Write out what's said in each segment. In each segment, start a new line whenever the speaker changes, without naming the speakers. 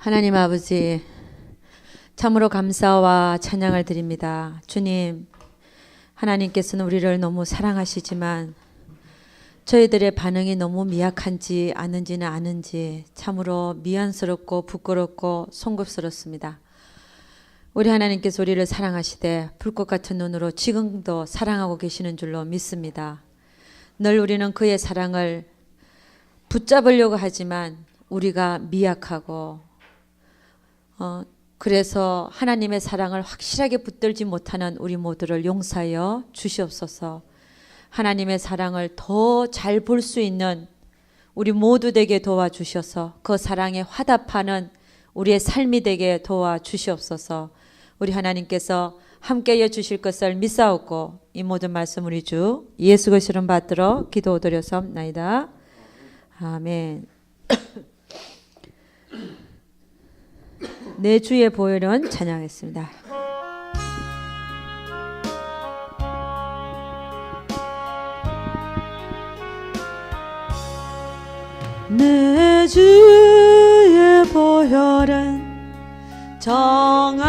하나님 아버지, 참으로 감사와 찬양을 드립니다. 주님, 하나님께서는 우리를 너무 사랑하시지만 저희들의 반응이 너무 미약한지 아는지는 아는지 참으로 미안스럽고 부끄럽고 송급스럽습니다. 우리 하나님께서 우리를 사랑하시되 불꽃 같은 눈으로 지금도 사랑하고 계시는 줄로 믿습니다. 늘 우리는 그의 사랑을 붙잡으려고 하지만 우리가 미약하고 그래서 하나님의 사랑을 확실하게 붙들지 못하는 우리 모두를 용서하여 주시옵소서. 하나님의 사랑을 더 잘 볼 수 있는 우리 모두 되게 도와주셔서 그 사랑에 화답하는 우리의 삶이 되게 도와주시옵소서. 우리 하나님께서 함께해 주실 것을 믿사옵고 이 모든 말씀 우리 주 예수 그리스도 이름 받들어 기도드려서옵나이다. 아멘. 내 주의 보혈은 찬양했습니다. 내 주의 보혈은 정하고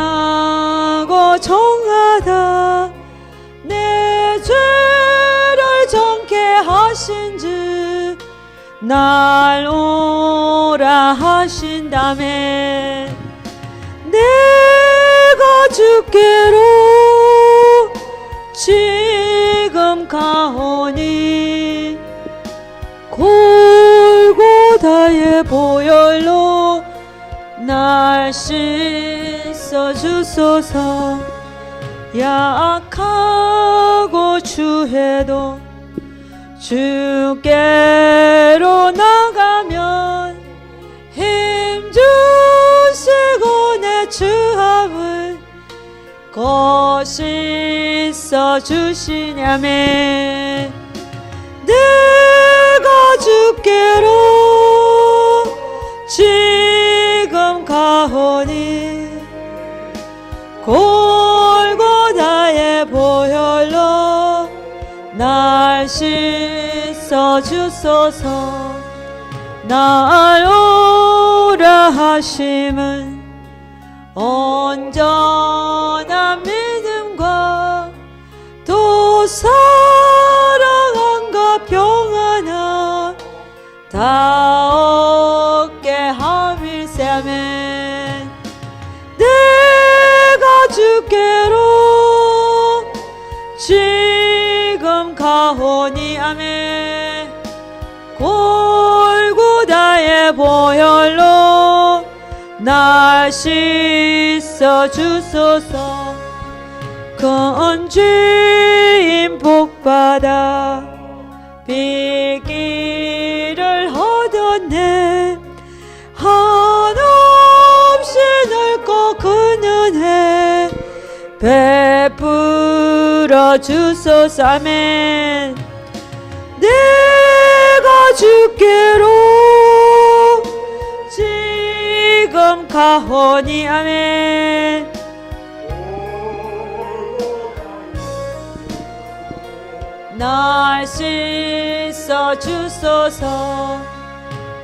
정하다. 내 죄를 정케 하신 주 날 오라 하신다면 내가 주께로 지금 가오니 골고다의 보혈로 날 씻어 주소서. 약하고 주해도 주께로 나가면 힘 주시고 내 주함을 거씻어 주시냐매 내가 주께로 지금 가오니 골고다의 보혈로 날 씻어 주소서. 날 오라 하심은 온전한 믿음과 또 사랑함과 평안함 다 얻게 함일세면 내가 주께로 지금 가오니 아멘. 골고다의 보혈로 날 씻어 주소서. 큰 죄인 복받아 빚기를 얻었네. 한없이 넓고 큰 은혜 베풀어 주소서. 아멘. 내가 주께로 지금 가오니 아멘. 날 씻어 주소서.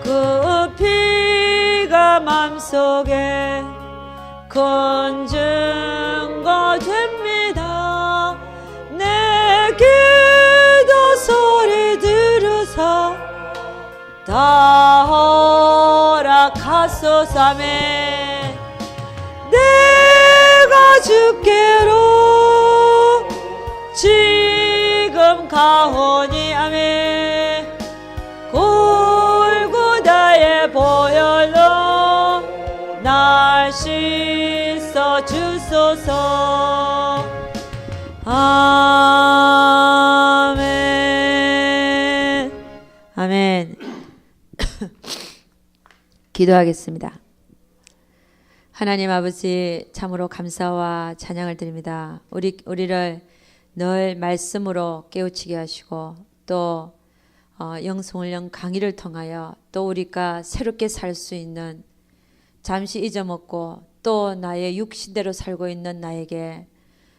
그 피가 맘속에 큰 증거 됩니다. 내 기도 소리 들으사 다 허락하소서. 아멘. 내가 주께로 지금 가오니 아멘. 골고다의 보혈로 날 씻어 주소서. 아멘. 아멘. 기도하겠습니다. 하나님 아버지, 참으로 감사와 찬양을 드립니다. 우리를 늘 말씀으로 깨우치게 하시고 또 영성훈련 강의를 통하여 또 우리가 새롭게 살 수 있는, 잠시 잊어먹고 또 나의 육신대로 살고 있는 나에게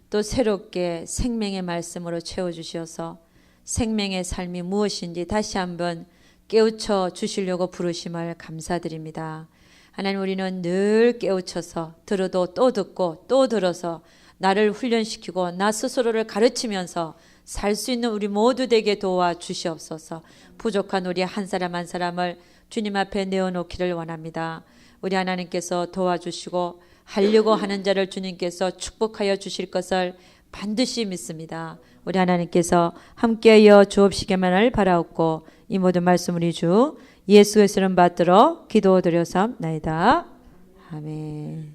또 새롭게 생명의 말씀으로 채워주셔서 생명의 삶이 무엇인지 다시 한번 깨우쳐 주시려고 부르심을 감사드립니다. 하나님, 우리는 늘 깨우쳐서 들어도 또 듣고 또 들어서 나를 훈련시키고 나 스스로를 가르치면서 살 수 있는 우리 모두 되게 도와주시옵소서. 부족한 우리 한 사람 한 사람을 주님 앞에 내어놓기를 원합니다. 우리 하나님께서 도와주시고 하려고 하는 자를 주님께서 축복하여 주실 것을 반드시 믿습니다. 우리 하나님께서 함께하여 주옵시기만을 바라옵고 이 모든 말씀 우리 주 예수 그리스도를 받들어 기도드려서나이다. 아멘.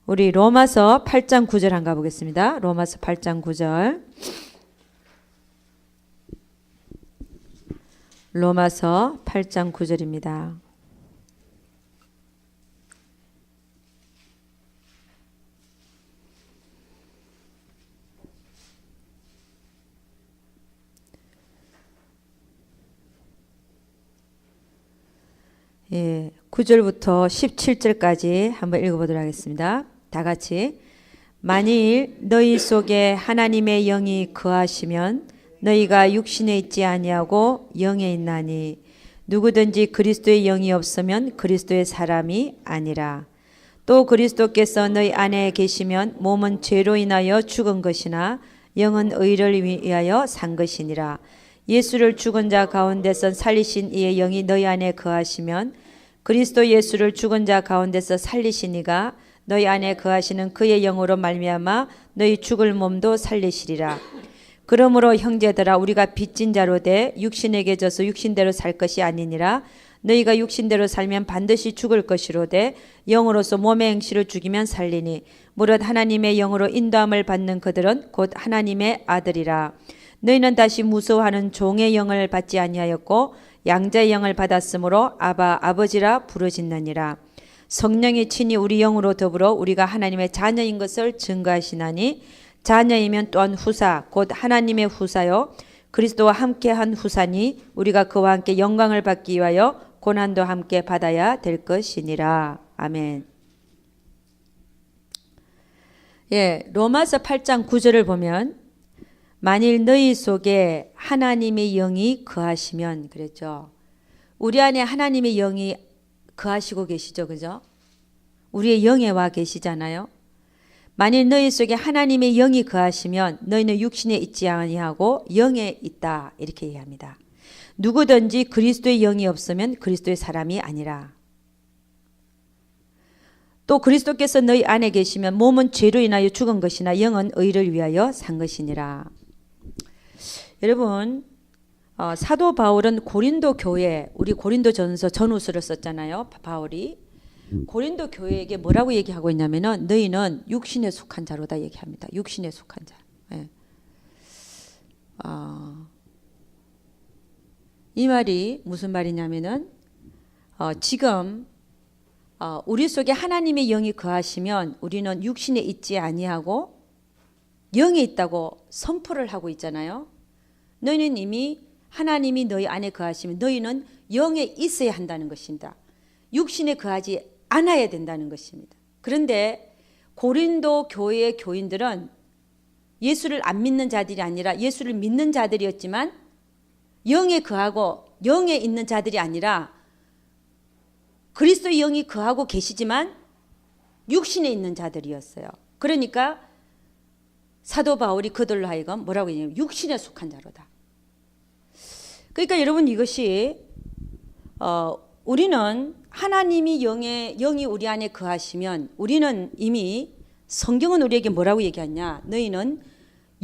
우리 로마서 8장 9절 한번 가보겠습니다. 로마서 8장 9절. 로마서 8장 9절입니다. 예, 9절부터 17절까지 한번 읽어보도록 하겠습니다. 다 같이. 만일 너희 속에 하나님의 영이 거하시면 너희가 육신에 있지 아니하고 영에 있나니 누구든지 그리스도의 영이 없으면 그리스도의 사람이 아니라. 또 그리스도께서 너희 안에 계시면 몸은 죄로 인하여 죽은 것이나 영은 의를 위하여 산 것이니라. 예수를 죽은 자 가운데서 살리신 이의 영이 너희 안에 거하시면 그리스도 예수를 죽은 자 가운데서 살리신 이가 너희 안에 거하시는 그의 영으로 말미암아 너희 죽을 몸도 살리시리라. 그러므로 형제들아, 우리가 빚진 자로 돼 육신에게 져서 육신대로 살 것이 아니니라. 너희가 육신대로 살면 반드시 죽을 것이로되 영으로서 몸의 행실을 죽이면 살리니 무릇 하나님의 영으로 인도함을 받는 그들은 곧 하나님의 아들이라. 너희는 다시 무서워하는 종의 영을 받지 아니하였고 양자의 영을 받았으므로 아바 아버지라 부르짖느니라. 성령이 친히 우리 영으로 더불어 우리가 하나님의 자녀인 것을 증거하시나니 자녀이면 또한 후사 곧 하나님의 후사요 그리스도와 함께한 후사니 우리가 그와 함께 영광을 받기 위하여 고난도 함께 받아야 될 것이니라. 아멘. 예, 로마서 8장 9절을 보면 만일 너희 속에 하나님의 영이 거하시면 그랬죠. 우리 안에 하나님의 영이 거하시고 계시죠. 그죠? 우리의 영에 와 계시잖아요. 만일 너희 속에 하나님의 영이 거하시면 너희는 육신에 있지 아니하고 영에 있다. 이렇게 얘기합니다. 누구든지 그리스도의 영이 없으면 그리스도의 사람이 아니라. 또 그리스도께서 너희 안에 계시면 몸은 죄로 인하여 죽은 것이나 영은 의를 위하여 산 것이니라. 여러분, 사도 바울은 고린도 교회, 우리 고린도전서 전후서를 썼잖아요. 바울이 고린도 교회에게 뭐라고 얘기하고 있냐면은 너희는 육신에 속한 자로다 얘기합니다. 육신에 속한 자. 예. 이 말이 무슨 말이냐면은 지금 우리 속에 하나님의 영이 거하시면 우리는 육신에 있지 아니하고 영에 있다고 선포를 하고 있잖아요. 너희는 이미 하나님이 너희 안에 거하시면 너희는 영에 있어야 한다는 것입니다. 육신에 거하지 않아야 된다는 것입니다. 그런데 고린도 교회의 교인들은 예수를 안 믿는 자들이 아니라 예수를 믿는 자들이었지만 영에 거하고 영에 있는 자들이 아니라 그리스도의 영이 거하고 계시지만 육신에 있는 자들이었어요. 그러니까 사도 바울이 그들로 하여금 뭐라고 얘기하냐면 육신에 속한 자로다. 그러니까 여러분 이것이 우리는 하나님이 영이 우리 안에 거하시면 우리는 이미 성경은 우리에게 뭐라고 얘기하냐? 너희는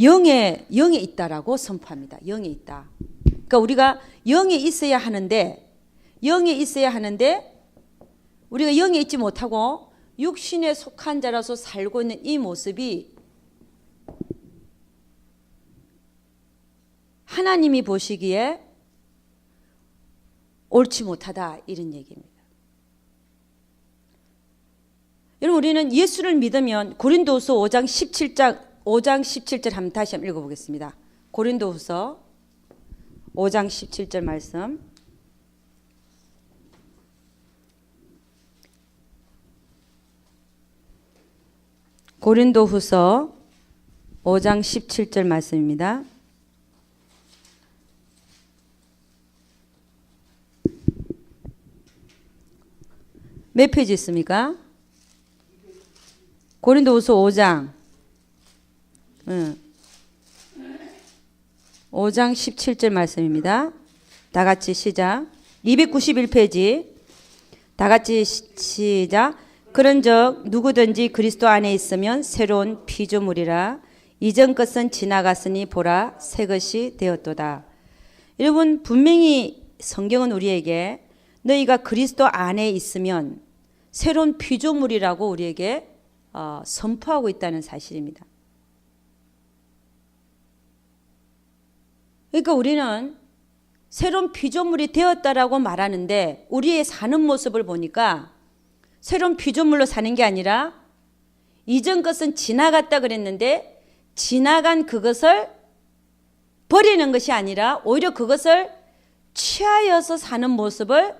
영에 있다라고 선포합니다. 영에 있다. 그러니까 우리가 영에 있어야 하는데 우리가 영에 있지 못하고 육신에 속한 자라서 살고 있는 이 모습이 하나님이 보시기에 옳지 못하다 이런 얘기입니다. 여러분 우리는 예수를 믿으면 고린도후서 5장 17절 한번 다시 한번 읽어보겠습니다. 고린도후서 5장 17절 말씀. 고린도후서 5장 17절 말씀입니다.
몇 페이지 있습니까? 고린도후서 5장 5장 17절 말씀입니다. 다 같이 시작. 291페이지 다 같이 시작. 그런즉 누구든지 그리스도 안에 있으면 새로운 피조물이라 이전 것은 지나갔으니 보라 새 것이 되었도다. 여러분 분명히 성경은 우리에게 너희가 그리스도 안에 있으면 새로운 피조물이라고 우리에게 선포하고 있다는 사실입니다. 그러니까 우리는 새로운 피조물이 되었다라고 말하는데 우리의 사는 모습을 보니까 새로운 피조물로 사는 게 아니라 이전 것은 지나갔다 그랬는데 지나간 그것을 버리는 것이 아니라 오히려 그것을 취하여서 사는 모습을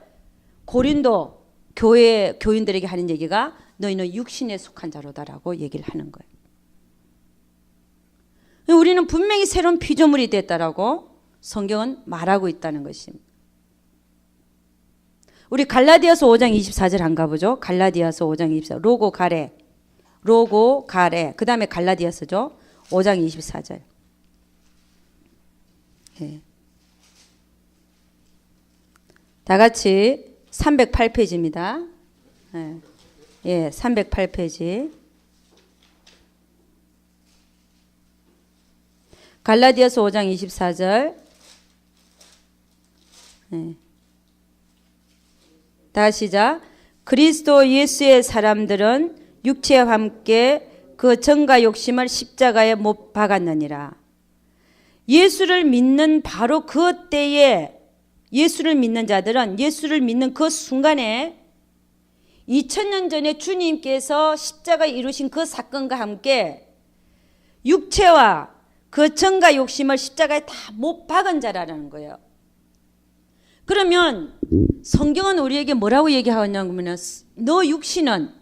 고린도 교회 교인들에게 하는 얘기가 너희는 육신에 속한 자로다라고 얘기를 하는 거예요. 우리는 분명히 새로운 피조물이 됐다라고 성경은 말하고 있다는 것입니다. 우리 갈라디아서 5장 24절 안 가보죠? 갈라디아서 5장 24절 로고 가레 그 다음에 갈라디아서죠. 5장 24절 예. 다 같이 308페이지입니다. 예, 308페이지 갈라디아서 5장 24절 다시 시작. 그리스도 예수의 사람들은 육체와 함께 그 정과 욕심을 십자가에 못 박았느니라. 예수를 믿는 바로 그 때에 예수를 믿는 자들은 예수를 믿는 그 순간에 2000년 전에 주님께서 십자가에 이루신 그 사건과 함께 육체와 그 정과 욕심을 십자가에 다 못 박은 자라는 거예요. 그러면 성경은 우리에게 뭐라고 얘기하냐면 너 육신은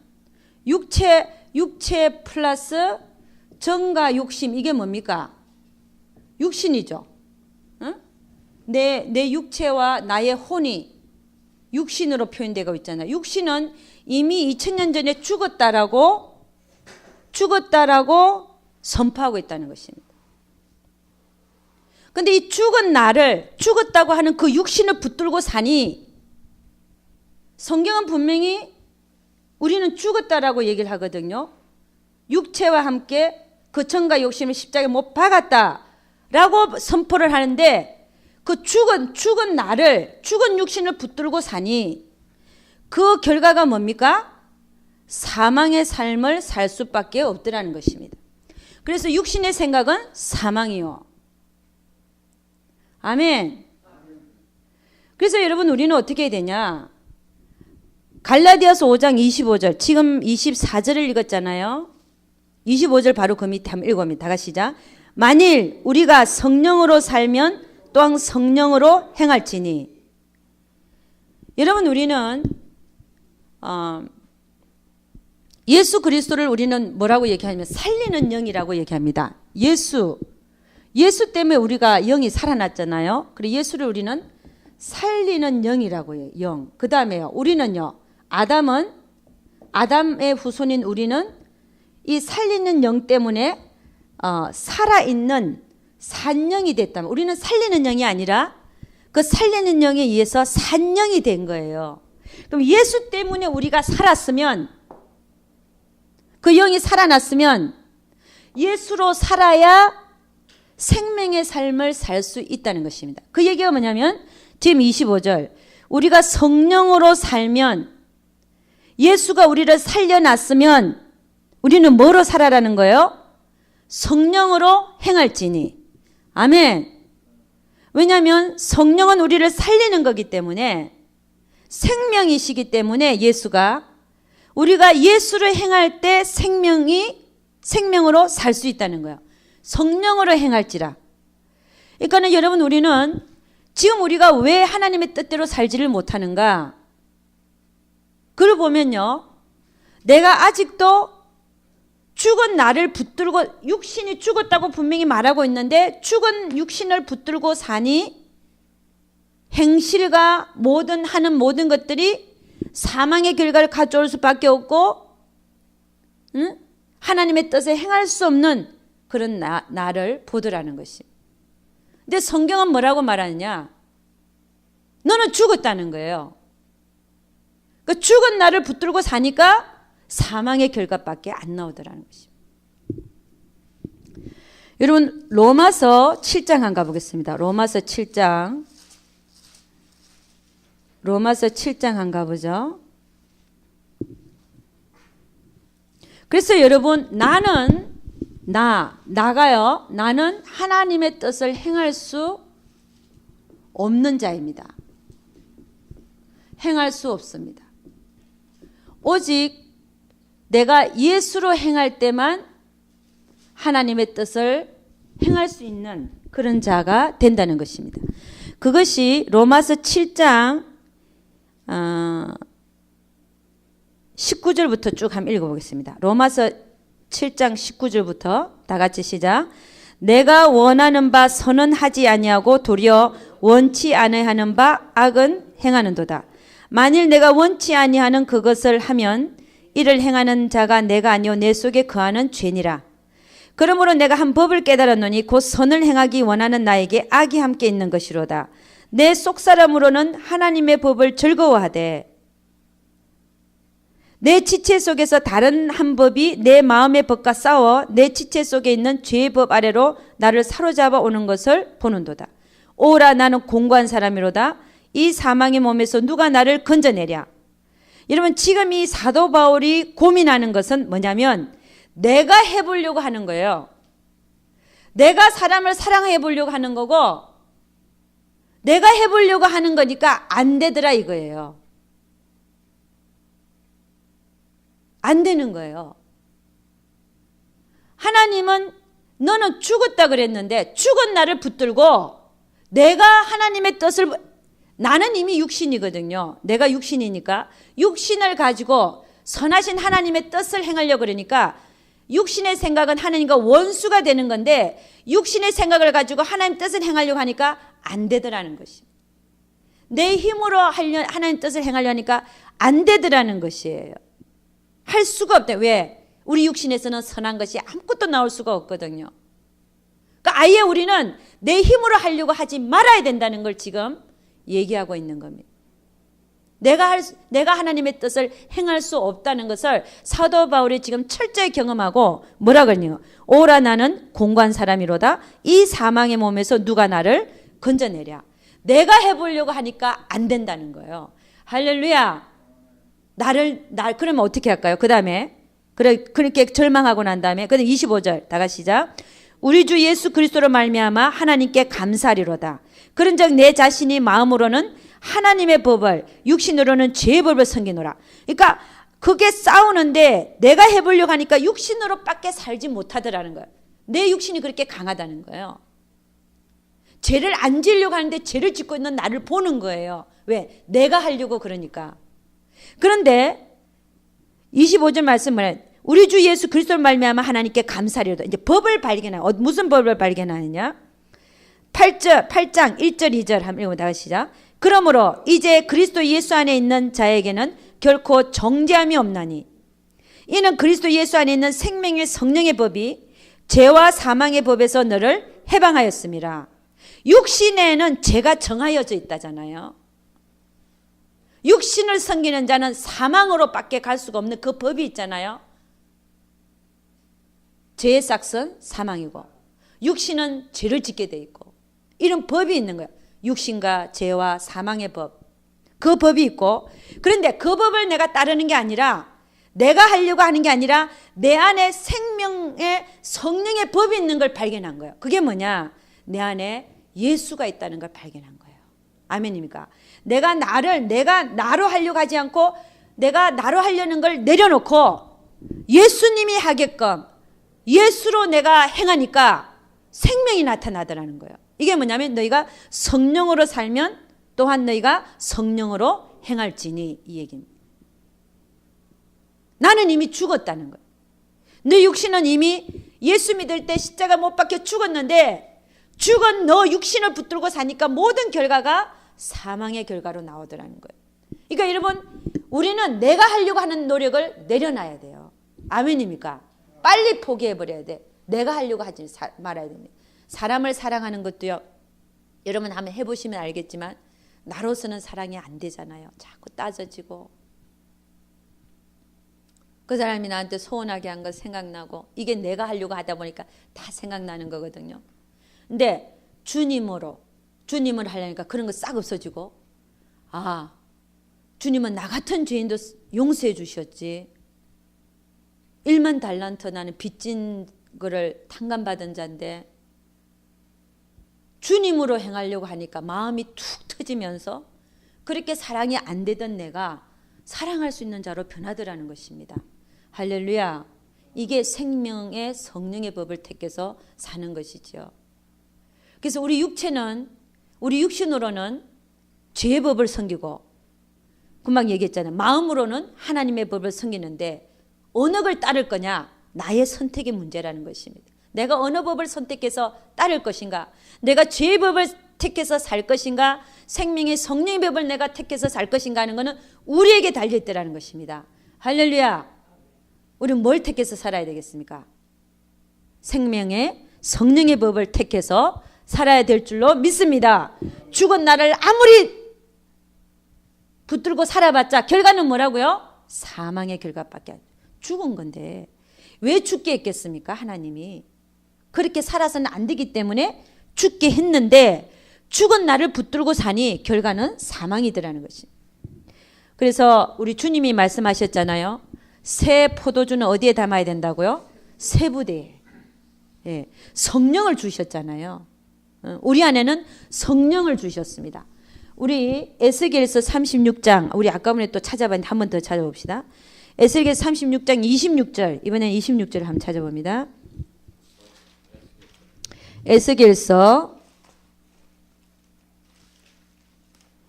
육체 플러스 정과 욕심 이게 뭡니까? 육신이죠. 응? 내 육체와 나의 혼이 육신으로 표현되고 있잖아요. 육신은 이미 2000년 전에 죽었다라고 선포하고 있다는 것입니다. 근데 이 죽은 나를 죽었다고 하는 그 육신을 붙들고 사니 성경은 분명히 우리는 죽었다라고 얘기를 하거든요. 육체와 함께 그 정과 욕심을 십자가에 못 박았다라고 선포를 하는데 그 죽은 나를 죽은 육신을 붙들고 사니 그 결과가 뭡니까? 사망의 삶을 살 수밖에 없더라는 것입니다. 그래서 육신의 생각은 사망이요. 아멘. 그래서 여러분 우리는 어떻게 해야 되냐? 갈라디아서 5장 25절 지금 24절을 읽었잖아요. 25절 바로 그 밑에 한번 읽어봅니다. 다 같이 시작. 만일 우리가 성령으로 살면 또한 성령으로 행할지니. 여러분 우리는 예수 그리스도를 우리는 뭐라고 얘기하냐면 살리는 영이라고 얘기합니다. 예수 때문에 우리가 영이 살아났잖아요. 그리고 예수를 우리는 살리는 영이라고 해요. 영. 그 다음에요. 우리는요. 아담의 후손인 우리는 이 살리는 영 때문에 살아있는 산영이 됐다면 우리는 살리는 영이 아니라 그 살리는 영에 의해서 산영이 된 거예요. 그럼 예수 때문에 우리가 살았으면 그 영이 살아났으면 예수로 살아야 생명의 삶을 살 수 있다는 것입니다. 그 얘기가 뭐냐면 지금 25절 우리가 성령으로 살면 예수가 우리를 살려놨으면 우리는 뭐로 살아라는 거예요? 성령으로 행할지니. 아멘. 왜냐하면 성령은 우리를 살리는 거기 때문에 생명이시기 때문에 예수가 우리가 예수를 행할 때 생명으로 살 수 있다는 거예요. 성령으로 행할지라. 그러니까 여러분 우리는 지금 우리가 왜 하나님의 뜻대로 살지를 못하는가? 그걸 보면요. 내가 아직도 죽은 나를 붙들고 육신이 죽었다고 분명히 말하고 있는데 죽은 육신을 붙들고 사니 행실과 하는 모든 것들이 사망의 결과를 가져올 수밖에 없고, 하나님의 뜻을 행할 수 없는 그런 나를 보더라는 것이. 근데 성경은 뭐라고 말하느냐? 너는 죽었다는 거예요. 그 죽은 나를 붙들고 사니까 사망의 결과밖에 안 나오더라는 것입니다. 여러분, 로마서 7장 한번 가보겠습니다. 로마서 7장 한번 가보죠. 그래서 여러분, 나가요. 나는 하나님의 뜻을 행할 수 없는 자입니다. 행할 수 없습니다. 오직 내가 예수로 행할 때만 하나님의 뜻을 행할 수 있는 그런 자가 된다는 것입니다. 그것이 로마서 7장 19절부터 쭉 한번 읽어보겠습니다. 로마서 7장 19절부터 다 같이 시작. 내가 원하는 바 선언하지 아니하고 도리어 원치 아니하는 바 악은 행하는도다. 만일 내가 원치 아니하는 그것을 하면 이를 행하는 자가 내가 아니요 내 속에 거하는 죄니라. 그러므로 내가 한 법을 깨달았노니 곧 선을 행하기 원하는 나에게 악이 함께 있는 것이로다. 내 속사람으로는 하나님의 법을 즐거워하되 내 지체 속에서 다른 한 법이 내 마음의 법과 싸워 내 지체 속에 있는 죄의 법 아래로 나를 사로잡아 오는 것을 보는도다. 오라 나는 공고한 사람이로다. 이 사망의 몸에서 누가 나를 건져내랴. 여러분, 지금 이 사도 바울이 고민하는 것은 뭐냐면 내가 해보려고 하는 거예요. 내가 사람을 사랑해 보려고 하는 거고 내가 해보려고 하는 거니까 안 되더라 이거예요. 안 되는 거예요. 하나님은 너는 죽었다 그랬는데 죽은 나를 붙들고 내가 하나님의 뜻을, 나는 이미 육신이거든요. 내가 육신이니까 육신을 가지고 선하신 하나님의 뜻을 행하려고 그러니까 육신의 생각은 하나님과 원수가 되는 건데 육신의 생각을 가지고 하나님 뜻을 행하려고 하니까 안 되더라는 것이. 내 힘으로 하나님 뜻을 행하려니까 안 되더라는 것이에요. 할 수가 없대. 왜? 우리 육신에서는 선한 것이 아무것도 나올 수가 없거든요. 그러니까 아예 우리는 내 힘으로 하려고 하지 말아야 된다는 걸 지금 얘기하고 있는 겁니다. 내가 하나님의 뜻을 행할 수 없다는 것을 사도 바울이 지금 철저히 경험하고 뭐라 그러냐. 오라 나는 공고한 사람이로다. 이 사망의 몸에서 누가 나를 건져내랴. 내가 해보려고 하니까 안 된다는 거예요. 할렐루야. 그러면 어떻게 할까요? 그 다음에, 그렇게 절망하고 난 다음에, 그 다음에 25절, 다 같이 시작. 우리 주 예수 그리스도로 말미암아 하나님께 감사하리로다. 그런즉 내 자신이 마음으로는 하나님의 법을, 육신으로는 죄의 법을 섬기노라. 그러니까 그게 싸우는데 내가 해보려고 하니까 육신으로밖에 살지 못하더라는 거예요. 내 육신이 그렇게 강하다는 거예요. 죄를 안 지으려고 하는데 죄를 짓고 있는 나를 보는 거예요. 왜? 내가 하려고 그러니까. 그런데 25절 말씀을 우리 주 예수 그리스도를 말미암아 하나님께 감사하리로다. 이제 법을 발견하냐. 무슨 법을 발견하느냐? 8장 1절 2절 한번 읽어 나가시죠. 그러므로 이제 그리스도 예수 안에 있는 자에게는 결코 정죄함이 없나니 이는 그리스도 예수 안에 있는 생명의 성령의 법이 죄와 사망의 법에서 너를 해방하였습니다. 육신에는 죄가 정하여져 있다잖아요. 육신을 섬기는 자는 사망으로밖에 갈 수가 없는 그 법이 있잖아요. 죄의 삭은 사망이고 육신은 죄를 짓게 돼 있고 이런 법이 있는 거예요. 육신과 죄와 사망의 법. 그 법이 있고 그런데 그 법을 내가 따르는 게 아니라 내가 하려고 하는 게 아니라 내 안에 생명의 성령의 법이 있는 걸 발견한 거예요. 그게 뭐냐? 내 안에 예수가 있다는 걸 발견한 거예요. 아멘입니까? 내가 나로 하려고 하지 않고 내가 나로 하려는 걸 내려놓고 예수님이 하게끔 예수로 내가 행하니까 생명이 나타나더라는 거예요. 이게 뭐냐면 너희가 성령으로 살면 또한 너희가 성령으로 행할지니 이 얘기입니다. 나는 이미 죽었다는 거예요. 내 육신은 이미 예수 믿을 때 십자가 못 박혀 죽었는데 죽은 너 육신을 붙들고 사니까 모든 결과가 사망의 결과로 나오더라는 거예요. 그러니까 여러분, 우리는 내가 하려고 하는 노력을 내려놔야 돼요. 아멘입니까? 빨리 포기해버려야 돼. 내가 하려고 하지 말아야 됩니다. 사람을 사랑하는 것도요, 여러분 한번 해보시면 알겠지만 나로서는 사랑이 안 되잖아요. 자꾸 따져지고, 그 사람이 나한테 소원하게 한 거 생각나고, 이게 내가 하려고 하다 보니까 다 생각나는 거거든요. 근데 주님을 하려니까 그런 거 싹 없어지고, 아, 주님은 나 같은 죄인도 용서해 주셨지. 1만 달란트 나는 빚진 거를 탕감받은 자인데 주님으로 행하려고 하니까 마음이 툭 터지면서 그렇게 사랑이 안 되던 내가 사랑할 수 있는 자로 변하더라는 것입니다. 할렐루야. 이게 생명의 성령의 법을 택해서 사는 것이죠. 그래서 우리 육신으로는 죄의 법을 섬기고, 금방 얘기했잖아요. 마음으로는 하나님의 법을 섬기는데 어느 걸 따를 거냐? 나의 선택의 문제라는 것입니다. 내가 어느 법을 선택해서 따를 것인가? 내가 죄의 법을 택해서 살 것인가? 생명의 성령의 법을 내가 택해서 살 것인가 하는 것은 우리에게 달려있다는 것입니다. 할렐루야. 우리는 뭘 택해서 살아야 되겠습니까? 생명의 성령의 법을 택해서 살아야 될 줄로 믿습니다. 죽은 나를 아무리 붙들고 살아봤자 결과는 뭐라고요? 사망의 결과밖에 안 돼요. 죽은 건데 왜 죽게 했겠습니까? 하나님이 그렇게 살아서는 안 되기 때문에 죽게 했는데, 죽은 나를 붙들고 사니 결과는 사망이더라는 것이. 그래서 우리 주님이 말씀하셨잖아요. 새 포도주는 어디에 담아야 된다고요? 새 부대에. 예, 성령을 주셨잖아요. 우리 안에는 성령을 주셨습니다. 우리 에스겔서 36장, 우리 아까 전에 또 찾아봤는데 한 번 더 찾아봅시다. 에스겔 36장 26절, 이번엔 26절을 한번 찾아봅니다. 에스겔서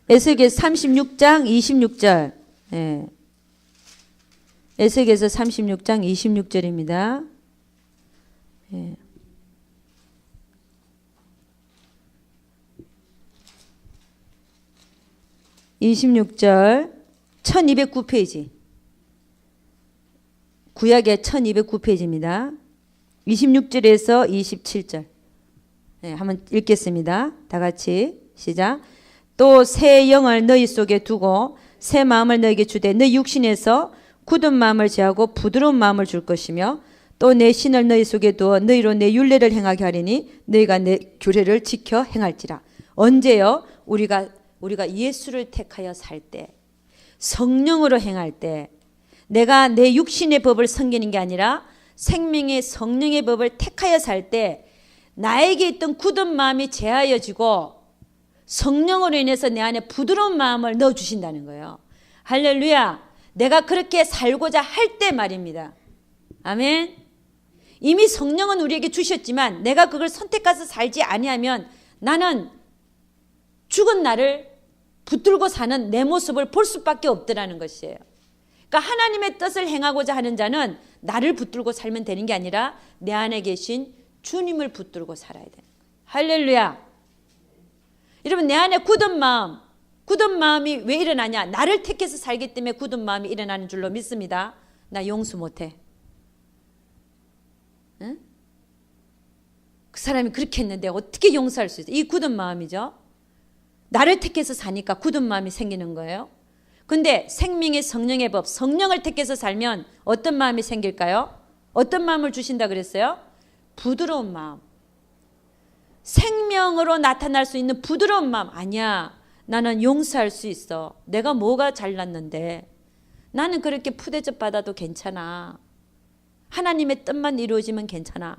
36장 26절. 예. 에스겔서 36장 26절입니다. 예. 26절 1209페이지. 구약의 1209페이지입니다. 26절에서 27절. 네, 한번 읽겠습니다. 다 같이 시작. 또 새 영을 너희 속에 두고 새 마음을 너희에게 주되 너희 육신에서 굳은 마음을 제하고 부드러운 마음을 줄 것이며, 또 내 신을 너희 속에 두어 너희로 내 율례를 행하게 하리니 너희가 내 규례를 지켜 행할지라. 언제요? 우리가 예수를 택하여 살 때, 성령으로 행할 때, 내가 내 육신의 법을 섬기는 게 아니라 생명의 성령의 법을 택하여 살 때 나에게 있던 굳은 마음이 제하여지고 성령으로 인해서 내 안에 부드러운 마음을 넣어주신다는 거예요. 할렐루야. 내가 그렇게 살고자 할 때 말입니다. 아멘. 이미 성령은 우리에게 주셨지만 내가 그걸 선택해서 살지 아니하면 나는 죽은 나를 붙들고 사는 내 모습을 볼 수밖에 없더라는 것이에요. 그러니까 하나님의 뜻을 행하고자 하는 자는 나를 붙들고 살면 되는 게 아니라 내 안에 계신 주님을 붙들고 살아야 돼요. 할렐루야. 여러분, 내 안에 굳은 마음이 왜 일어나냐? 나를 택해서 살기 때문에 굳은 마음이 일어나는 줄로 믿습니다. 나 용서 못해. 응? 그 사람이 그렇게 했는데 어떻게 용서할 수 있어? 이 굳은 마음이죠. 나를 택해서 사니까 굳은 마음이 생기는 거예요. 근데 생명의 성령의 법, 성령을 택해서 살면 어떤 마음이 생길까요? 어떤 마음을 주신다 그랬어요? 부드러운 마음. 생명으로 나타날 수 있는 부드러운 마음. 아니야, 나는 용서할 수 있어. 내가 뭐가 잘났는데 나는 그렇게 푸대접 받아도 괜찮아. 하나님의 뜻만 이루어지면 괜찮아.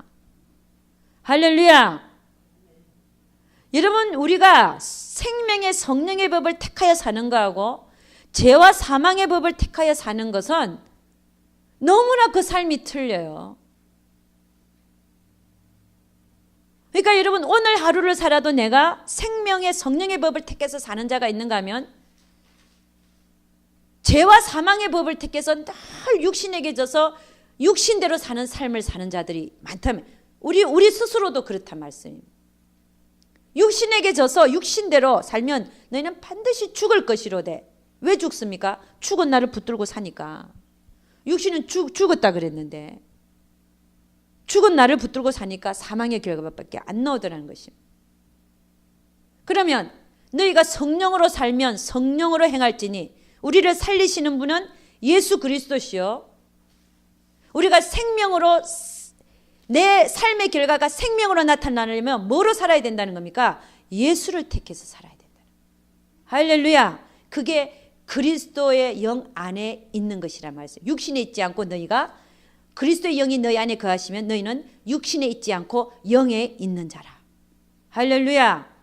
할렐루야. 여러분, 우리가 생명의 성령의 법을 택하여 사는 거하고 죄와 사망의 법을 택하여 사는 것은 너무나 그 삶이 틀려요. 그러니까 여러분, 오늘 하루를 살아도 내가 생명의 성령의 법을 택해서 사는 자가 있는가 하면 죄와 사망의 법을 택해서 늘 육신에게 져서 육신대로 사는 삶을 사는 자들이 많다면 우리 스스로도 그렇단 말씀입니다. 육신에게 져서 육신대로 살면 너희는 반드시 죽을 것이로되
왜 죽습니까? 죽은 나를 붙들고 사니까. 육신은 죽었다 그랬는데 죽은 나를 붙들고 사니까 사망의 결과밖에 안 나오더라는 것입니다. 그러면 너희가 성령으로 살면 성령으로 행할지니 우리를 살리시는 분은 예수 그리스도시요. 우리가 생명으로 내 삶의 결과가 생명으로 나타나려면 뭐로 살아야 된다는 겁니까? 예수를 택해서 살아야 된다. 할렐루야. 그게 그리스도의 영 안에 있는 것이란 말이에요. 육신에 있지 않고 너희가 그리스도의 영이 너희 안에 거하시면 너희는 육신에 있지 않고 영에 있는 자라. 할렐루야.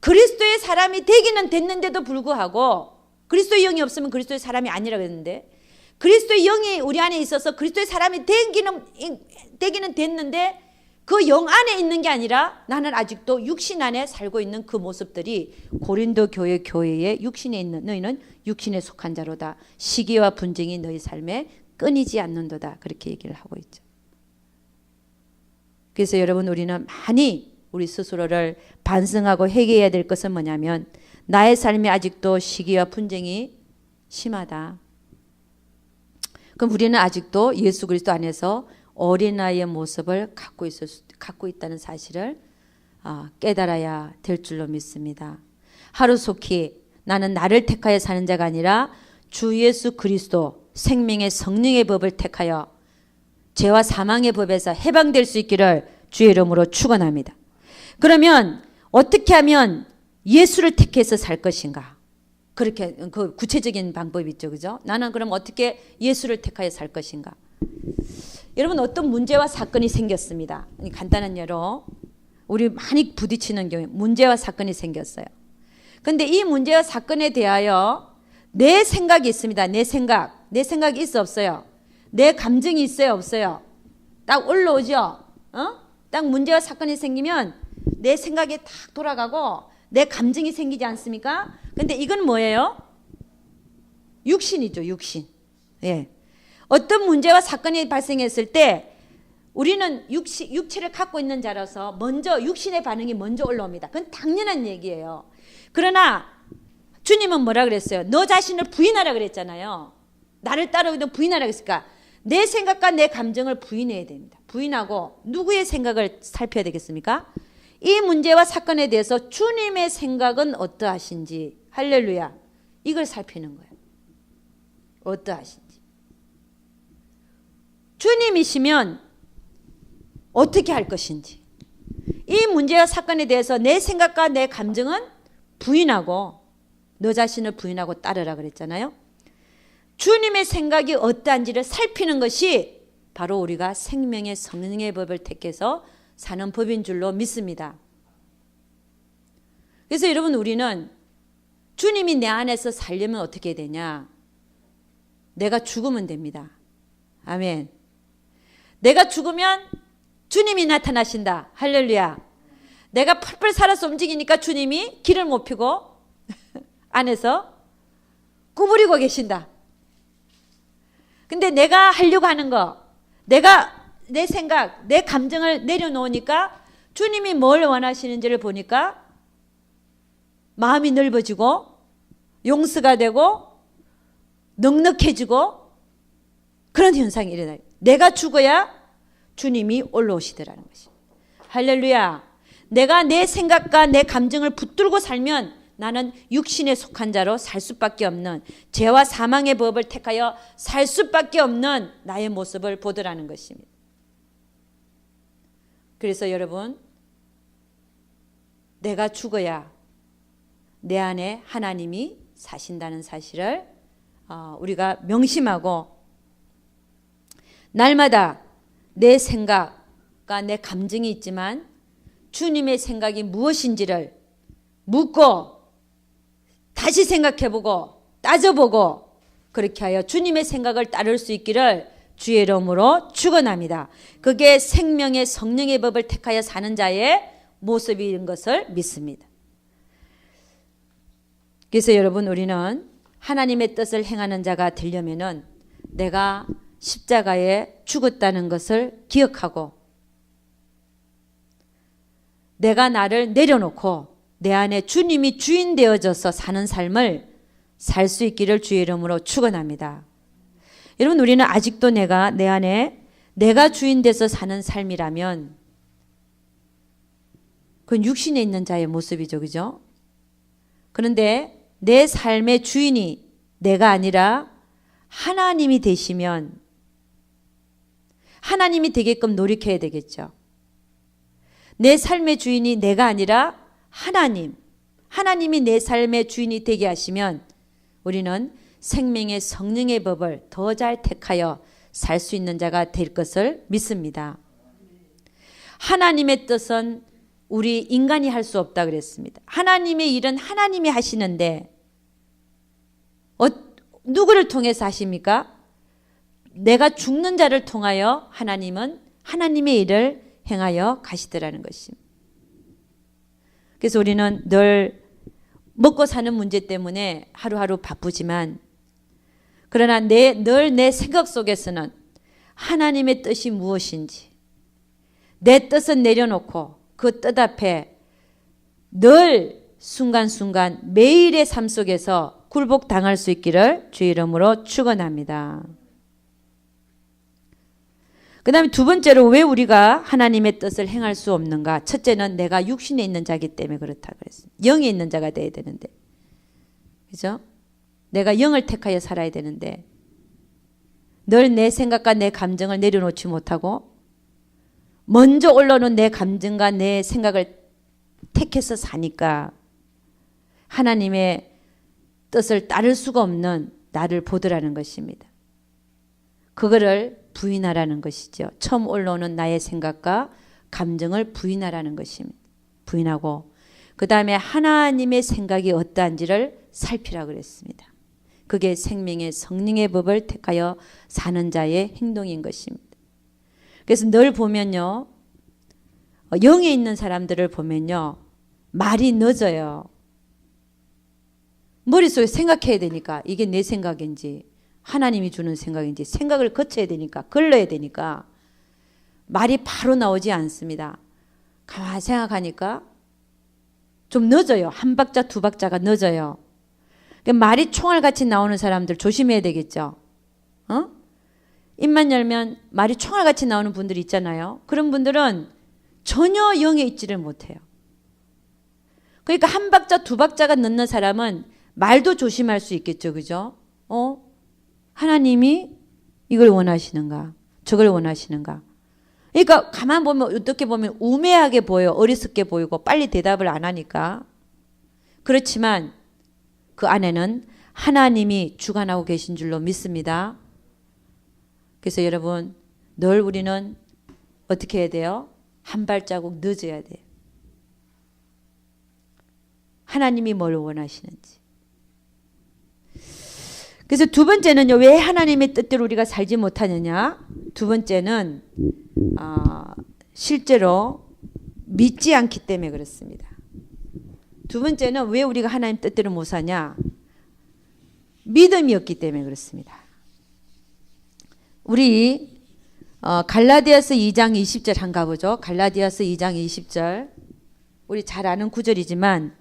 그리스도의 사람이 되기는 됐는데도 불구하고 그리스도의 영이 없으면 그리스도의 사람이 아니라고 했는데 그리스도의 영이 우리 안에 있어서 그리스도의 사람이 되기는 됐는데 그 영 안에 있는 게 아니라 나는 아직도 육신 안에 살고 있는 그 모습들이 고린도 교회에 육신에 있는 너희는 육신에 속한 자로다. 시기와 분쟁이 너희 삶에 끊이지 않는도다. 그렇게 얘기를 하고 있죠. 그래서 여러분 우리는 많이 우리 스스로를 반성하고 회개해야 될 것은 뭐냐면 나의 삶에 아직도 시기와 분쟁이 심하다. 그럼 우리는 아직도 예수 그리스도 안에서 어린아이의 모습을 갖고 있다는 사실을 깨달아야 될 줄로 믿습니다. 하루속히 나는 나를 택하여 사는 자가 아니라 주 예수 그리스도 생명의 성령의 법을 택하여 죄와 사망의 법에서 해방될 수 있기를 주의 이름으로 축원합니다. 그러면 어떻게 하면 예수를 택해서 살 것인가? 그렇게 그 구체적인 방법이 있죠. 그죠? 나는 그럼 어떻게 예수를 택하여 살 것인가? 여러분 어떤 문제와 사건이 생겼습니다. 간단한 예로 우리 많이 부딪히는 경우에 문제와 사건이 생겼어요. 그런데 이 문제와 사건에 대하여 내 생각이 있습니다. 내 생각이 있어 없어요? 내 감정이 있어요 없어요? 딱 올라오죠. 딱 문제와 사건이 생기면 내 생각이 딱 돌아가고 내 감정이 생기지 않습니까? 근데 이건 뭐예요? 육신이죠, 육신. 예. 어떤 문제와 사건이 발생했을 때 우리는 육체를 갖고 있는 자라서 먼저 육신의 반응이 먼저 올라옵니다. 그건 당연한 얘기예요. 그러나 주님은 뭐라 그랬어요? 너 자신을 부인하라 그랬잖아요. 나를 따르기도 부인하라 그랬으니까 내 생각과 내 감정을 부인해야 됩니다. 부인하고 누구의 생각을 살펴야 되겠습니까? 이 문제와 사건에 대해서 주님의 생각은 어떠하신지. 할렐루야. 이걸 살피는 거예요. 어떠하신지. 주님이시면 어떻게 할 것인지. 이 문제와 사건에 대해서 내 생각과 내 감정은 부인하고 너 자신을 부인하고 따르라 그랬잖아요. 주님의 생각이 어떠한지를 살피는 것이 바로 우리가 생명의 성령의 법을 택해서 사는 법인 줄로 믿습니다. 그래서 여러분 우리는 주님이 내 안에서 살려면 어떻게 되냐? 내가 죽으면 됩니다. 아멘. 내가 죽으면 주님이 나타나신다. 할렐루야. 내가 펄펄 살아서 움직이니까 주님이 길을 못 펴고 안에서 구부리고 계신다. 근데 내가 하려고 하는 거, 내가 내 생각, 내 감정을 내려놓으니까 주님이 뭘 원하시는지를 보니까 마음이 넓어지고 용서가 되고 넉넉해지고 그런 현상이 일어나요. 내가 죽어야 주님이 올라오시더라는 것입니다. 할렐루야. 내가 내 생각과 내 감정을 붙들고 살면 나는 육신에 속한 자로 살 수밖에 없는 죄와 사망의 법을 택하여 살 수밖에 없는 나의 모습을 보더라는 것입니다. 그래서 여러분 내가 죽어야 내 안에 하나님이 사신다는 사실을 우리가 명심하고 날마다 내 생각과 내 감정이 있지만 주님의 생각이 무엇인지를 묻고 다시 생각해보고 따져보고 그렇게 하여 주님의 생각을 따를 수 있기를 주의 이름으로 축원합니다. 그게 생명의 성령의 법을 택하여 사는 자의 모습인 것을 믿습니다. 그래서 여러분 우리는 하나님의 뜻을 행하는 자가 되려면은 내가 십자가에 죽었다는 것을 기억하고 내가 나를 내려놓고 내 안에 주님이 주인 되어져서 사는 삶을 살 수 있기를 주의 이름으로 축원합니다. 여러분, 우리는 아직도 내 안에 내가 주인 돼서 사는 삶이라면 그건 육신에 있는 자의 모습이죠. 그죠? 그런데 내 삶의 주인이 내가 아니라 하나님이 되시면 하나님이 되게끔 노력해야 되겠죠. 내 삶의 주인이 내가 아니라 하나님이 내 삶의 주인이 되게 하시면 우리는 생명의 성령의 법을 더 잘 택하여 살 수 있는 자가 될 것을 믿습니다. 하나님의 뜻은 우리 인간이 할 수 없다 그랬습니다. 하나님의 일은 하나님이 하시는데 누구를 통해서 하십니까? 내가 죽는 자를 통하여 하나님은 하나님의 일을 행하여 가시더라는 것입니다. 그래서 우리는 늘 먹고 사는 문제 때문에 하루하루 바쁘지만 그러나 늘 내 생각 속에서는 하나님의 뜻이 무엇인지 내 뜻은 내려놓고 그 뜻 앞에 늘 순간순간 매일의 삶 속에서 굴복당할 수 있기를 주의 이름으로 축원합니다. 그 다음에 두 번째로 왜 우리가 하나님의 뜻을 행할 수 없는가? 첫째는 내가 육신에 있는 자기 때문에 그렇다 그랬습니다. 영에 있는 자가 돼야 되는데, 그죠? 내가 영을 택하여 살아야 되는데 늘 내 생각과 내 감정을 내려놓지 못하고 먼저 올라오는 내 감정과 내 생각을 택해서 사니까 하나님의 뜻을 따를 수가 없는 나를 보더라는 것입니다. 그거를 부인하라는 것이죠. 처음 올라오는 나의 생각과 감정을 부인하라는 것입니다. 부인하고 그 다음에 하나님의 생각이 어떠한지를 살피라고 그랬습니다. 그게 생명의 성령의 법을 택하여 사는 자의 행동인 것입니다. 그래서 늘 보면요, 영에 있는 사람들을 보면요, 말이 늦어요. 머릿속에 생각해야 되니까 이게 내 생각인지 하나님이 주는 생각인지 생각을 거쳐야 되니까 걸러야 되니까 말이 바로 나오지 않습니다. 가만히 생각하니까 좀 늦어요. 한 박자 두 박자가 늦어요. 말이 총알같이 나오는 사람들 조심해야 되겠죠. 입만 열면 말이 총알같이 나오는 분들이 있잖아요. 그런 분들은 전혀 영에 있지를 못해요. 그러니까 한 박자 두 박자가 늦는 사람은 말도 조심할 수 있겠죠. 그죠? 하나님이 이걸 원하시는가? 저걸 원하시는가? 그러니까 가만 보면 어떻게 보면 우매하게 보여. 어리석게 보이고 빨리 대답을 안 하니까. 그렇지만 그 안에는 하나님이 주관하고 계신 줄로 믿습니다. 그래서 여러분 늘 우리는 어떻게 해야 돼요? 한 발자국 늦어야 돼요. 하나님이 뭘 원하시는지. 그래서 두 번째는요, 왜 하나님의 뜻대로 우리가 살지 못하느냐? 두 번째는 실제로 믿지 않기 때문에 그렇습니다. 두 번째는 왜 우리가 하나님 뜻대로 못 사냐? 믿음이 없기 때문에 그렇습니다. 우리 갈라디아서 2장 20절 한번 가보죠. 갈라디아서 2장 20절. 우리 잘 아는 구절이지만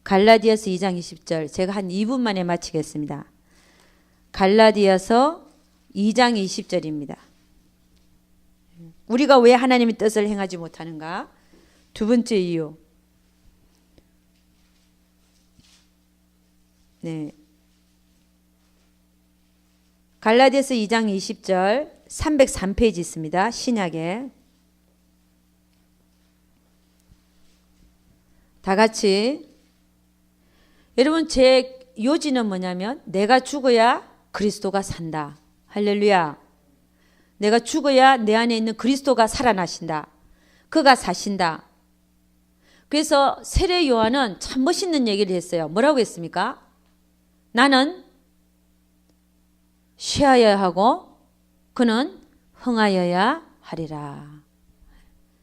갈라디아서 2장 20절 제가 한 2분 만에 마치겠습니다. 갈라디아서 2장 20절입니다. 우리가 왜 하나님의 뜻을 행하지 못하는가? 두 번째 이유. 네. 갈라디아서 2장 20절 303페이지 있습니다. 신약에. 다 같이. 여러분 제 요지는 뭐냐면 내가 죽어야 그리스도가 산다. 할렐루야. 내가 죽어야 내 안에 있는 그리스도가 살아나신다. 그가 사신다. 그래서 세례 요한은 참 멋있는 얘기를 했어요. 뭐라고 했습니까? 나는 쉬어야 하고 그는 흥하여야 하리라.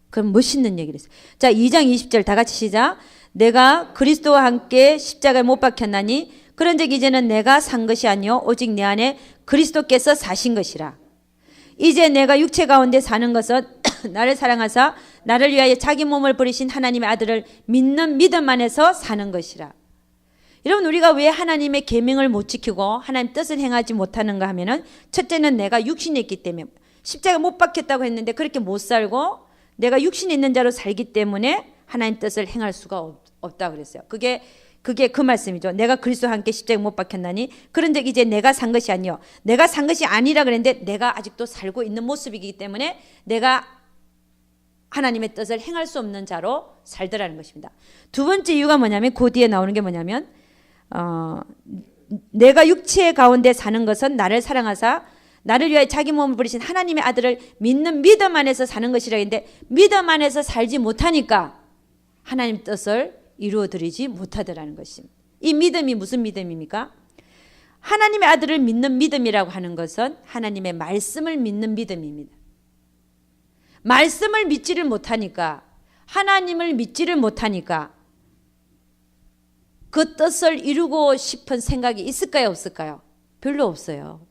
그럼 멋있는 얘기를 했어요. 자, 2장 20절 다 같이 시작. 내가 그리스도와 함께 십자가에 못 박혔나니 그런즉 이제는 내가 산 것이 아니요 오직 내 안에 그리스도께서 사신 것이라. 이제 내가 육체 가운데 사는 것은 나를 사랑하사
나를 위하여 자기 몸을 버리신 하나님의 아들을 믿는 믿음 안에서 사는 것이라. 여러분, 우리가 왜 하나님의 계명을 못 지키고 하나님 뜻을 행하지 못하는가 하면은, 첫째는 내가 육신이 있기 때문에, 십자가 못 박혔다고 했는데 그렇게 못 살고 내가 육신이 있는 자로 살기 때문에 하나님 뜻을 행할 수가 없다 그랬어요. 그게 그 말씀이죠. 내가 그리스도와 함께 십자가에 못 박혔나니 그런즉 이제 내가 산 것이 아니요 내가 산 것이 아니라 그랬는데 내가 아직도 살고 있는 모습이기 때문에 내가 하나님의 뜻을 행할 수 없는 자로 살더라는 것입니다. 두 번째 이유가 뭐냐면, 그 뒤에 나오는 게 뭐냐면, 내가 육체 가운데 사는 것은 나를 사랑하사 나를 위하여 자기 몸을 버리신 하나님의 아들을 믿는 믿음 안에서 사는 것이라 했는데, 믿음 안에서 살지 못하니까 하나님 뜻을 이루어드리지 못하더라는 것입니다. 이 믿음이 무슨 믿음입니까? 하나님의 아들을 믿는 믿음이라고 하는 것은 하나님의 말씀을 믿는 믿음입니다. 말씀을 믿지를 못하니까, 하나님을 믿지를 못하니까 그 뜻을 이루고 싶은 생각이 있을까요, 없을까요? 별로 없어요.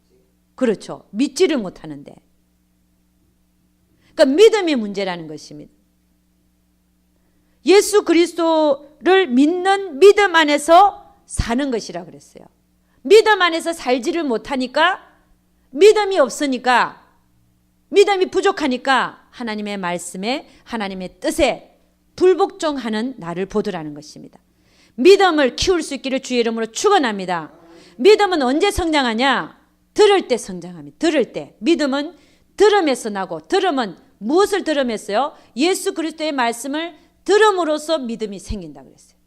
그렇죠. 믿지를 못하는데. 그러니까 믿음이 문제라는 것입니다. 예수 그리스도를 믿는 믿음 안에서 사는 것이라 그랬어요. 믿음 안에서 살지를 못하니까, 믿음이 없으니까, 믿음이 부족하니까 하나님의 말씀에, 하나님의 뜻에 불복종하는 나를 보더라는 것입니다. 믿음을 키울 수 있기를 주의 이름으로 축원합니다. 믿음은 언제 성장하냐? 들을 때 성장합니다. 들을 때. 믿음은 들음에서 나고, 들음은 무엇을 들음했어요? 예수 그리스도의 말씀을 들음으로써 믿음이 생긴다 그랬어요.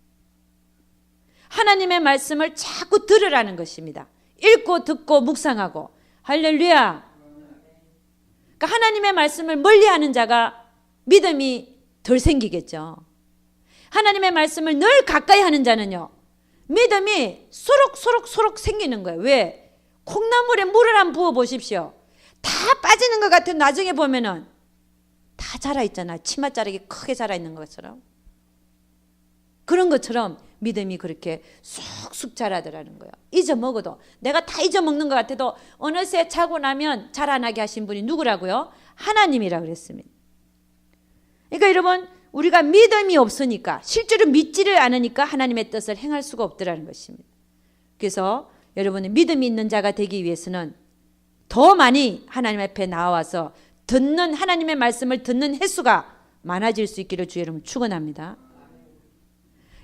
하나님의 말씀을 자꾸 들으라는 것입니다. 읽고 듣고 묵상하고. 할렐루야. 그러니까 하나님의 말씀을 멀리하는 자가 믿음이 덜 생기겠죠. 하나님의 말씀을 늘 가까이 하는 자는요, 믿음이 소록소록 생기는 거예요. 왜? 콩나물에 물을 한번 부어 보십시오. 다 빠지는 것 같은 나중에 보면은 다 자라있잖아요. 치맛자락이 크게 자라있는 것처럼. 그런 것처럼 믿음이 그렇게 쑥쑥 자라더라는 거예요. 잊어먹어도, 내가 다 잊어먹는 것 같아도 어느새 자고 나면 자라나게 하신 분이 누구라고요? 하나님이라 그랬습니다. 그러니까 여러분, 우리가 믿음이 없으니까, 실제로 믿지를 않으니까 하나님의 뜻을 행할 수가 없더라는 것입니다. 그래서 여러분은 믿음이 있는 자가 되기 위해서는 더 많이 하나님 앞에 나와서 듣는, 하나님의 말씀을 듣는 횟수가 많아질 수 있기를 주의 이름으로 축원합니다.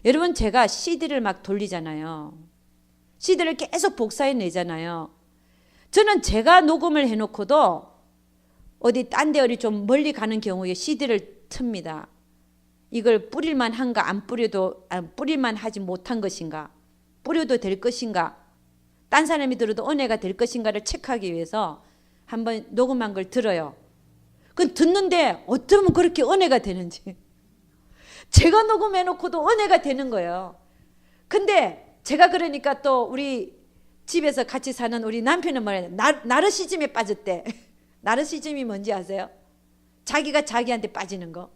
여러분, 제가 CD를 막 돌리잖아요. CD를 계속 복사해 내잖아요. 저는 제가 녹음을 해놓고도 어디 딴 데 어디 좀 멀리 가는 경우에 CD를 틉니다. 이걸 뿌릴만 한가, 안 뿌려도, 뿌릴만 하지 못한 것인가, 뿌려도 될 것인가, 딴 사람이 들어도 은혜가 될 것인가를 체크하기 위해서 한번 녹음한 걸 들어요. 그건 듣는데 어쩌면 그렇게 은혜가 되는지. 제가 녹음해놓고도 은혜가 되는 거예요. 근데 제가 그러니까 또 우리 집에서 같이 사는 우리 남편은 뭐래요? 나르시즘에 빠졌대. 나르시즘이 뭔지 아세요? 자기가 자기한테 빠지는 거.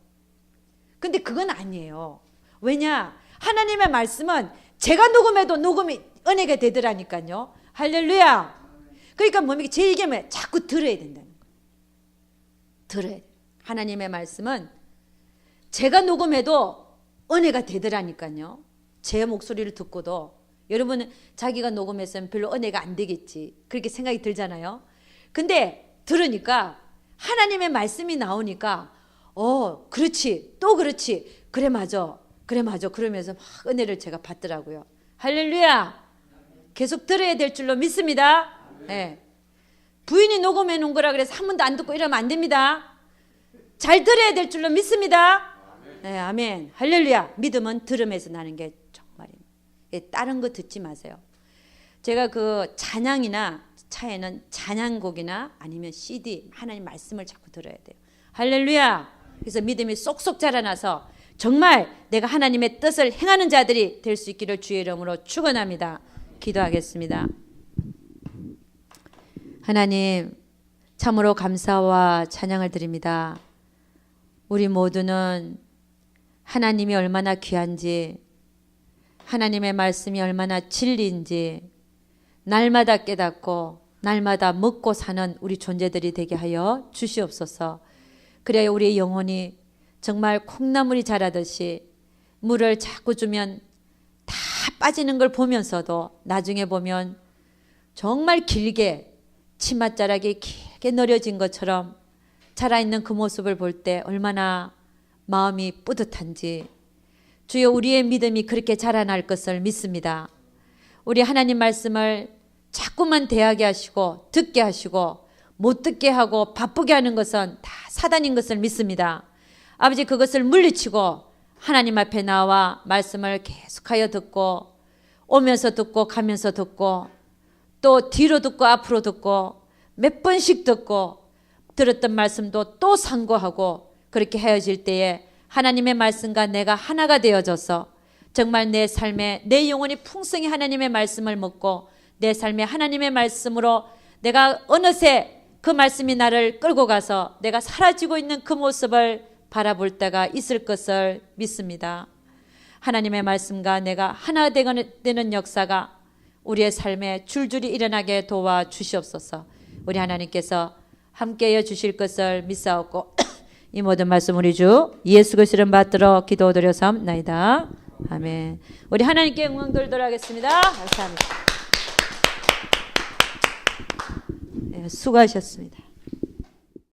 근데 그건 아니에요. 왜냐? 하나님의 말씀은 제가 녹음해도 녹음이 은혜가 되더라니까요. 할렐루야. 그러니까 뭡니까? 제 얘기하면 자꾸 들어야 된다는 거예요. 들어야 돼요. 하나님의 말씀은 제가 녹음해도 은혜가 되더라니까요. 제 목소리를 듣고도. 여러분은 자기가 녹음했으면 별로 은혜가 안 되겠지, 그렇게 생각이 들잖아요. 근데 들으니까 하나님의 말씀이 나오니까 그렇지, 또 그렇지, 그래 맞아, 그래 맞아, 그러면서 막 은혜를 제가 받더라고요. 할렐루야. 계속 들어야 될 줄로 믿습니다. 네. 부인이 녹음해 놓은 거라 그래서 한 번도 안 듣고 이러면 안 됩니다. 잘 들어야 될 줄로 믿습니다. 네, 아멘. 할렐루야. 믿음은 들음에서 나는 게 정말입니다. 다른 거 듣지 마세요. 제가 그 찬양이나 차에는 찬양곡이나 아니면 CD, 하나님 말씀을 자꾸 들어야 돼요. 할렐루야. 그래서 믿음이 쏙쏙 자라나서 정말 내가 하나님의 뜻을 행하는 자들이 될 수 있기를 주의 이름으로 축원합니다. 기도하겠습니다. 하나님, 참으로 감사와 찬양을 드립니다. 우리 모두는 하나님이 얼마나 귀한지, 하나님의 말씀이 얼마나 진리인지 날마다 깨닫고 날마다 먹고 사는 우리 존재들이 되게 하여 주시옵소서. 그래야 우리의 영혼이
정말 콩나물이 자라듯이 물을 자꾸 주면 다 빠지는 걸 보면서도 나중에 보면 정말 길게 치맛자락이 길게 늘어진 것처럼 자라있는 그 모습을 볼 때 얼마나 마음이 뿌듯한지 주여 우리의 믿음이 그렇게 자라날 것을 믿습니다. 우리 하나님 말씀을 자꾸만 대하게 하시고 듣게 하시고 못 듣게 하고 바쁘게 하는 것은 다 사단인 것을 믿습니다. 아버지 그것을 물리치고 하나님 앞에 나와 말씀을 계속하여 듣고 오면서 듣고 가면서 듣고 또 뒤로 듣고 앞으로 듣고 몇 번씩 듣고 들었던 말씀도 또 상고하고 그렇게 헤어질 때에 하나님의 말씀과 내가 하나가 되어져서 정말 내 삶에 내 영혼이 풍성히 하나님의 말씀을 먹고 내 삶에 하나님의 말씀으로 내가 어느새 그 말씀이 나를 끌고 가서 내가 사라지고 있는 그 모습을 바라볼 때가 있을 것을 믿습니다. 하나님의 말씀과 내가 하나 되는 역사가 우리의 삶에 줄줄이 일어나게 도와주시옵소서. 우리 하나님께서 함께해 주실 것을 믿사옵고 이 모든 말씀 우리 주 예수 그리스도를 받들어 기도드려사옵나이다. 아멘. 우리 하나님께 영광 돌도록 하겠습니다. 감사합니다. 네, 수고하셨습니다.